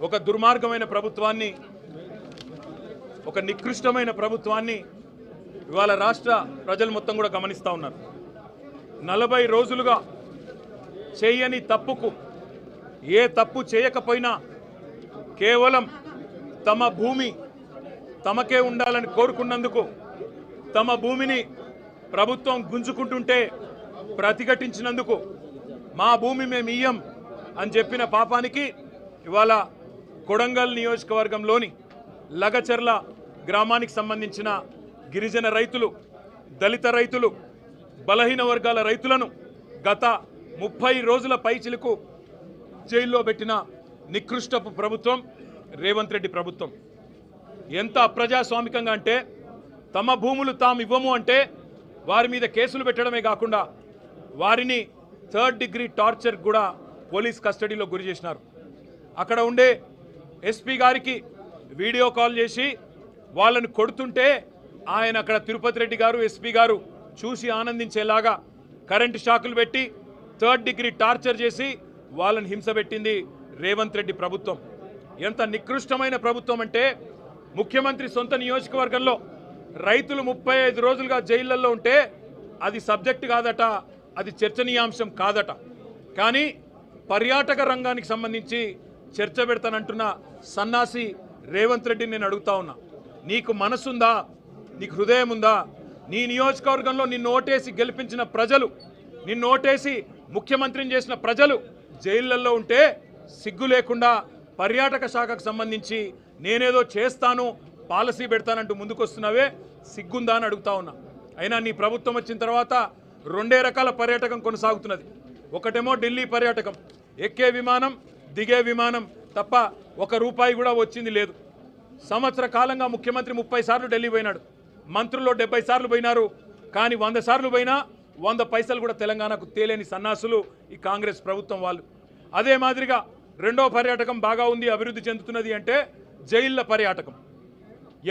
ఒక దుర్మార్గమైన ప్రభుత్వాన్ని, ఒక నికృష్టమైన ప్రభుత్వాన్ని ఇవాళ రాష్ట్ర ప్రజలు మొత్తం కూడా గమనిస్తూ ఉన్నారు. 40 రోజులుగా చేయని తప్పుకు, ఏ తప్పు చేయకపోయినా కేవలం తమ భూమి తమకే ఉండాలని కోరుకున్నందుకు తమ భూమిని ప్రభుత్వం గుంజుకుంటుంటే ప్రతిఘటించినందుకు మా భూమి మేము ఇయ్యం అని చెప్పిన పాపానికి ఇవాళ కొడంగల్ నియోజకవర్గంలోని లగచర్ల గ్రామానికి సంబంధించిన గిరిజన రైతులు, దళిత రైతులు, బలహీన వర్గాల రైతులను గత 30 రోజుల పైచిలకు జైల్లో పెట్టిన నికృష్టపు ప్రభుత్వం రేవంత్ రెడ్డి ప్రభుత్వం. ఎంత అప్రజాస్వామికంగా అంటే తమ భూములు తాము ఇవ్వము అంటే వారి మీద కేసులు పెట్టడమే కాకుండా వారిని 3rd డిగ్రీ టార్చర్ కూడా పోలీస్ కస్టడీలో గురి చేసినారు. అక్కడ ఉండే ఎస్పీ గారికి వీడియో కాల్ చేసి వాళ్ళని కొడుతుంటే ఆయన అక్కడ తిరుపతి రెడ్డి గారు, ఎస్పీ గారు చూసి ఆనందించేలాగా కరెంటు షాకులు పెట్టి 3rd డిగ్రీ టార్చర్ చేసి వాళ్ళని హింస పెట్టింది రేవంత్ రెడ్డి ప్రభుత్వం. ఎంత నికృష్టమైన ప్రభుత్వం అంటే ముఖ్యమంత్రి సొంత నియోజకవర్గంలో రైతులు 35 రోజులుగా జైళ్లలో ఉంటే అది సబ్జెక్ట్ కాదట, అది చర్చనీయాంశం కాదట. కానీ పర్యాటక రంగానికి సంబంధించి చర్చ పెడతానంటున్న సన్నాసి రేవంత్ రెడ్డిని నేను అడుగుతా ఉన్నా, నీకు మనసుందా? నీకు హృదయం ఉందా? నీ నియోజకవర్గంలో నిన్ను ఓటేసి గెలిపించిన ప్రజలు, నిన్ను ఓటేసి ముఖ్యమంత్రిని చేసిన ప్రజలు జైళ్లలో ఉంటే సిగ్గు లేకుండా పర్యాటక శాఖకు సంబంధించి నేనేదో చేస్తాను, పాలసీ పెడతానంటూ ముందుకొస్తున్నావే, సిగ్గుందా అని అడుగుతా ఉన్నా. అయినా నీ ప్రభుత్వం వచ్చిన తర్వాత 2 రకాల పర్యాటకం కొనసాగుతున్నది. ఒకటేమో ఢిల్లీ పర్యాటకం, ఎక్కే విమానం దిగే విమానం తప్ప 1 రూపాయి కూడా వచ్చింది లేదు. సంవత్సర కాలంగా ముఖ్యమంత్రి 30 సార్లు ఢిల్లీ పోయినాడు, మంత్రులు 70 సార్లు పోయినారు. కానీ 100 సార్లు పోయినా 100 పైసలు కూడా తెలంగాణకు తేలేని సన్నాసులు ఈ కాంగ్రెస్ ప్రభుత్వం వాళ్ళు. అదే మాదిరిగా రెండో పర్యాటకం బాగా ఉంది, అభివృద్ధి చెందుతున్నది అంటే జైళ్ళ పర్యాటకం.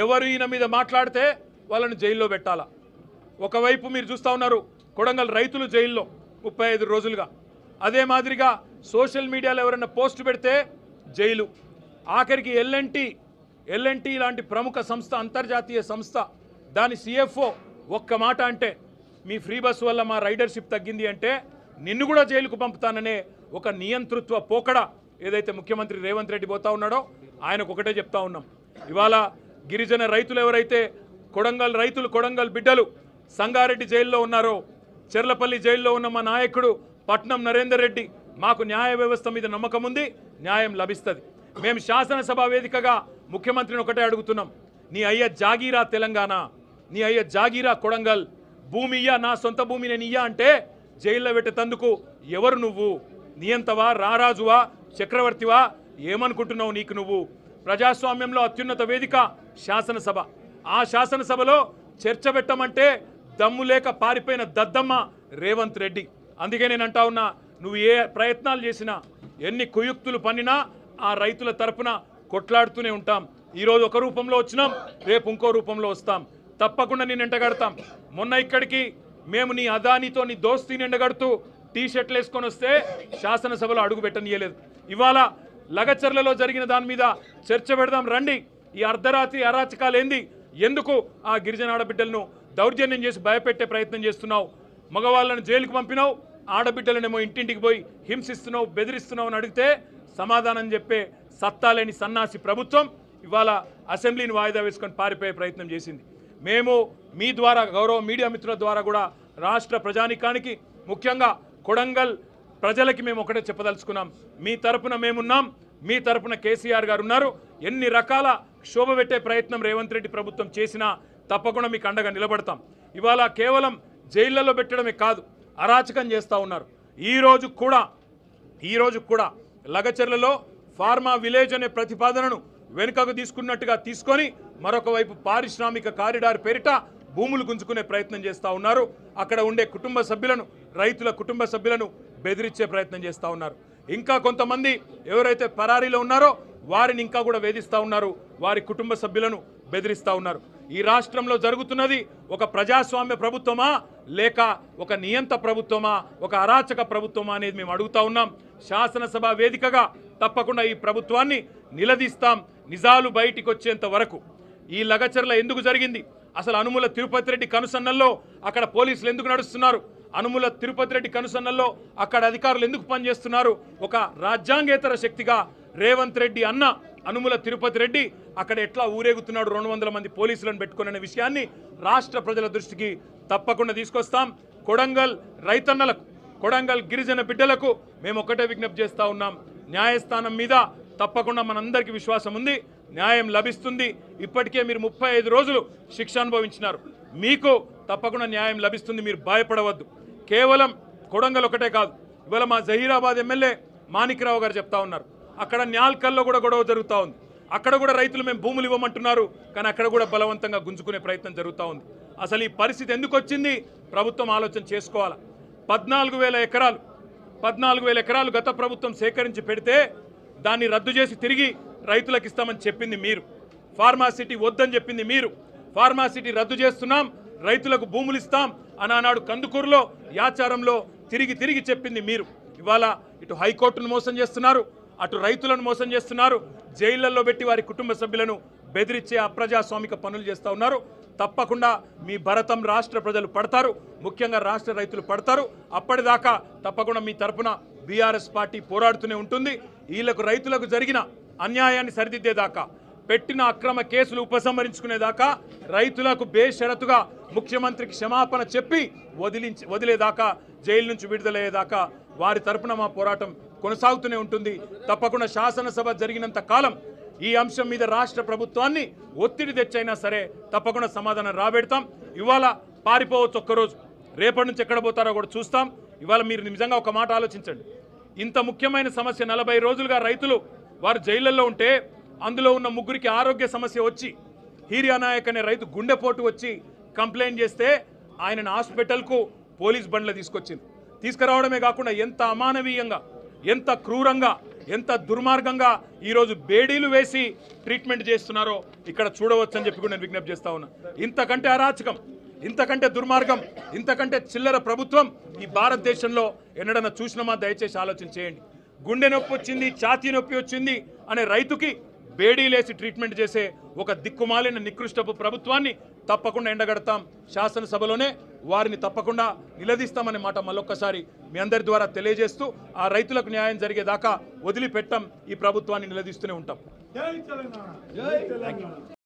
ఎవరు ఈయన మీద మాట్లాడితే వాళ్ళని జైల్లో పెట్టాలా. ఒకవైపు మీరు చూస్తూ ఉన్నారు కొడంగల్ రైతులు జైల్లో 35 రోజులుగా. అదే మాదిరిగా సోషల్ మీడియాలో ఎవరైనా పోస్ట్ పెడితే జైలు. ఆఖరికి ఎల్ఎన్టీ లాంటి ప్రముఖ సంస్థ, అంతర్జాతీయ సంస్థ, దాని CFO ఒక్క మాట అంటే మీ ఫ్రీ బస్ వల్ల మా రైడర్షిప్ తగ్గింది అంటే నిన్ను కూడా జైలుకు పంపుతాననే ఒక నియంతృత్వ పోకడ ఏదైతే ముఖ్యమంత్రి రేవంత్ రెడ్డి పోతా ఉన్నాడో ఆయనకు ఒకటే చెప్తా ఉన్నాం. ఇవాళ గిరిజన రైతులు ఎవరైతే కొడంగల్ రైతులు, కొడంగల్ బిడ్డలు సంగారెడ్డి జైల్లో ఉన్నారో, చెర్లపల్లి జైల్లో ఉన్న మా నాయకుడు పట్నం నరేందర్ రెడ్డి, మాకు న్యాయ వ్యవస్థ మీద నమ్మకం ఉంది, న్యాయం లభిస్తుంది. మేము శాసనసభ వేదికగా ముఖ్యమంత్రిని ఒకటే అడుగుతున్నాం, నీ అయ్య జాగీరా తెలంగాణ, నీ అయ్య జాగీరా కొడంగల్, భూమి ఇయ్యా, నా సొంత భూమి నేను ఇయ్యా అంటే జైల్లో పెట్టేందుకు ఎవరు నువ్వు? నియంతవా, రారాజువా, చక్రవర్తివా? ఏమనుకుంటున్నావు నీకు నువ్వు? ప్రజాస్వామ్యంలో అత్యున్నత వేదిక శాసనసభ. ఆ శాసనసభలో చర్చ పెట్టమంటే దమ్ము లేక పారిపోయిన దద్దమ్మ రేవంత్ రెడ్డి. అందుకే నేను అంటా ఉన్నా, నువ్వు ఏ ప్రయత్నాలు చేసినా, ఎన్ని కుయుక్తులు పన్నినా ఆ రైతుల తరపున కొట్లాడుతూనే ఉంటాం. ఈరోజు ఒక రూపంలో వచ్చినాం, రేపు ఇంకో రూపంలో వస్తాం. తప్పకుండా నేను ఎండగడతాం. మొన్న ఇక్కడికి మేము నీ అదానితో నీ దోస్తీని ఎండగడుతూ టీషర్ట్లు వేసుకొని వస్తే శాసనసభలో అడుగు పెట్టనీయలేదు. ఇవాళ లగచర్లలో జరిగిన దాని మీద చర్చ పెడదాం రండి. ఈ అర్ధరాత్రి అరాచకాలు ఏంది? ఎందుకు ఆ గిరిజన ఆడబిడ్డలను దౌర్జన్యం చేసి భయపెట్టే ప్రయత్నం చేస్తున్నావు? మగవాళ్ళను జైలుకు పంపినావు, ఆడబిడ్డలనేమో ఇంటింటికి పోయి హింసిస్తున్నావు, బెదిరిస్తున్నావు అని అడిగితే సమాధానం చెప్పే సత్తాలేని సన్నాసి ప్రభుత్వం ఇవాళ అసెంబ్లీని వాయిదా వేసుకొని పారిపోయే ప్రయత్నం చేసింది. మేము మీ ద్వారా, గౌరవ మీడియా మిత్రుల ద్వారా కూడా రాష్ట్ర ప్రజానికానికి, ముఖ్యంగా కొడంగల్ ప్రజలకి మేము ఒకటే చెప్పదలుచుకున్నాం, మీ తరపున మేమున్నాం, మీ తరపున కేసీఆర్ గారు ఉన్నారు. ఎన్ని రకాల క్షోభ పెట్టే ప్రయత్నం రేవంత్ రెడ్డి ప్రభుత్వం చేసినా తప్పకుండా మీకు అండగా నిలబడతాం. ఇవాళ కేవలం జైళ్లలో పెట్టడమే కాదు, అరాచకం చేస్తూ ఉన్నారు. ఈ రోజు కూడా లగచర్లలో ఫార్మా విలేజ్ అనే ప్రతిపాదనను వెనుకకు తీసుకున్నట్టుగా తీసుకొని మరొక వైపు పారిశ్రామిక కారిడార్ పేరిట భూములు గుంజుకునే ప్రయత్నం చేస్తూ ఉన్నారు. అక్కడ ఉండే కుటుంబ సభ్యులను, రైతుల కుటుంబ సభ్యులను బెదిరించే ప్రయత్నం చేస్తూ ఉన్నారు. ఇంకా కొంతమంది ఎవరైతే పరారీలో ఉన్నారో వారిని ఇంకా కూడా వేధిస్తూ ఉన్నారు, వారి కుటుంబ సభ్యులను బెదిరిస్తూ ఉన్నారు. ఈ రాష్ట్రంలో జరుగుతున్నది ఒక ప్రజాస్వామ్య ప్రభుత్వమా లేక ఒక నియంత ప్రభుత్వమా, ఒక అరాచక ప్రభుత్వమా అనేది మేము అడుగుతా ఉన్నాం. శాసనసభ వేదికగా తప్పకుండా ఈ ప్రభుత్వాన్ని నిలదీస్తాం నిజాలు బయటికి వచ్చేంత వరకు. ఈ లగచర్ల ఎందుకు జరిగింది, అసలు అనుముల తిరుపతి రెడ్డి కనుసన్నల్లో అక్కడ పోలీసులు ఎందుకు నడుస్తున్నారు, అనుముల తిరుపతి రెడ్డి కనుసన్నల్లో అక్కడ అధికారులు ఎందుకు పనిచేస్తున్నారు, ఒక రాజ్యాంగేతర శక్తిగా రేవంత్ రెడ్డి అన్న అనుముల తిరుపతి రెడ్డి అక్కడ ఎట్లా ఊరేగుతున్నాడు 200 మంది పోలీసులను పెట్టుకునే విషయాన్ని రాష్ట్ర ప్రజల దృష్టికి తప్పకుండా తీసుకొస్తాం. కొడంగల్ రైతన్నలకు, కొడంగల్ గిరిజన బిడ్డలకు మేము ఒకటే విజ్ఞప్తి చేస్తూ ఉన్నాం, న్యాయస్థానం మీద తప్పకుండా మనందరికీ విశ్వాసం ఉంది, న్యాయం లభిస్తుంది. ఇప్పటికే మీరు 35 రోజులు శిక్ష అనుభవించినారు, మీకు తప్పకుండా న్యాయం లభిస్తుంది, మీరు భయపడవద్దు. కేవలం కొడంగల్ ఒకటే కాదు, ఇవాళ మా జహీరాబాద్ ఎమ్మెల్యే మాణిక్రావు గారు చెప్తా ఉన్నారు, అక్కడ న్యాల్కల్లో కూడా గొడవ జరుగుతూ ఉంది, అక్కడ కూడా రైతులు మేము భూములు ఇవ్వమంటున్నారు, కానీ అక్కడ కూడా బలవంతంగా గుంజుకునే ప్రయత్నం జరుగుతూ ఉంది. అసలు ఈ పరిస్థితి ఎందుకు వచ్చింది ప్రభుత్వం ఆలోచన చేసుకోవాలి. 14,000 ఎకరాలు గత ప్రభుత్వం సేకరించి పెడితే దాన్ని రద్దు చేసి తిరిగి రైతులకు ఇస్తామని చెప్పింది మీరు, ఫార్మాసిటీ వద్దని చెప్పింది మీరు, ఫార్మాసిటీ రద్దు చేస్తున్నాం రైతులకు భూములు ఇస్తాం అని ఆనాడు కందుకూరులో యాచారంలో తిరిగి చెప్పింది మీరు. ఇవాళ ఇటు హైకోర్టును మోసం చేస్తున్నారు, అటు రైతులను మోసం చేస్తున్నారు, జైళ్లలో పెట్టి వారి కుటుంబ సభ్యులను బెదిరించే అప్రజాస్వామిక పనులు చేస్తూ ఉన్నారు. తప్పకుండా మీ భరతం రాష్ట్ర ప్రజలు పడతారు, ముఖ్యంగా రాష్ట్ర రైతులు పడతారు. అప్పటిదాకా తప్పకుండా మీ తరపున బీఆర్ఎస్ పార్టీ పోరాడుతూనే ఉంటుంది. వీళ్లకు రైతులకు జరిగిన అన్యాయాన్ని సరిదిద్దేదాకా, పెట్టిన అక్రమ కేసులు ఉపసంహరించుకునేదాకా, రైతులకు బేషరతుగా ముఖ్యమంత్రికి క్షమాపణ చెప్పి వదిలేదాకా, జైలు నుంచి విడుదలయ్యేదాకా వారి తరపున మా పోరాటం కొనసాగుతూనే ఉంటుంది. తప్పకుండా శాసనసభ జరిగినంత కాలం ఈ అంశం మీద రాష్ట్ర ప్రభుత్వాన్ని ఒత్తిడి తెచ్చైనా సరే తప్పకుండా సమాధానం రాబెడతాం. ఇవాళ పారిపోవచ్చు ఒక్కరోజు, రేపటి నుంచి ఎక్కడ పోతారో కూడా చూస్తాం. ఇవాళ మీరు నిజంగా ఒక మాట ఆలోచించండి, ఇంత ముఖ్యమైన సమస్య 40 రోజులుగా రైతులు వారు జైళ్లలో ఉంటే అందులో ఉన్న 3కి ఆరోగ్య సమస్య వచ్చి హీరియా నాయక్ అనే రైతు గుండెపోటు వచ్చి కంప్లైంట్ చేస్తే ఆయనను హాస్పిటల్కు పోలీస్ బండ్లు తీసుకురావడమే కాకుండా ఎంత అమానవీయంగా, ఎంత క్రూరంగా, ఎంత దుర్మార్గంగా ఈరోజు బేడీలు వేసి ట్రీట్మెంట్ చేస్తున్నారో ఇక్కడ చూడవచ్చని చెప్పి కూడా నేను విజ్ఞప్తి చేస్తా ఉన్నా. ఇంతకంటే అరాచకం, ఇంతకంటే దుర్మార్గం, ఇంతకంటే చిల్లర ప్రభుత్వం ఈ భారతదేశంలో ఎన్నడన్నా చూసినామా? దయచేసి ఆలోచన చేయండి. గుండె నొప్పి వచ్చింది, ఛాతీ నొప్పి వచ్చింది అనే రైతుకి బేడీలేసి ట్రీట్మెంట్ చేసే ఒక దిక్కుమాలిన నికృష్టపు ప్రభుత్వాన్ని తప్పకుండా ఎండగడతాం. శాసనసభలోనే వారిని తప్పకుండా నిలదీస్తామనే మాట మళ్ళొక్కసారి మీ అందరి ద్వారా తెలియజేస్తూ, ఆ రైతులకు న్యాయం జరిగేదాకా వదిలిపెట్టం, ఈ ప్రభుత్వాన్ని నిలదీస్తూనే ఉంటాం.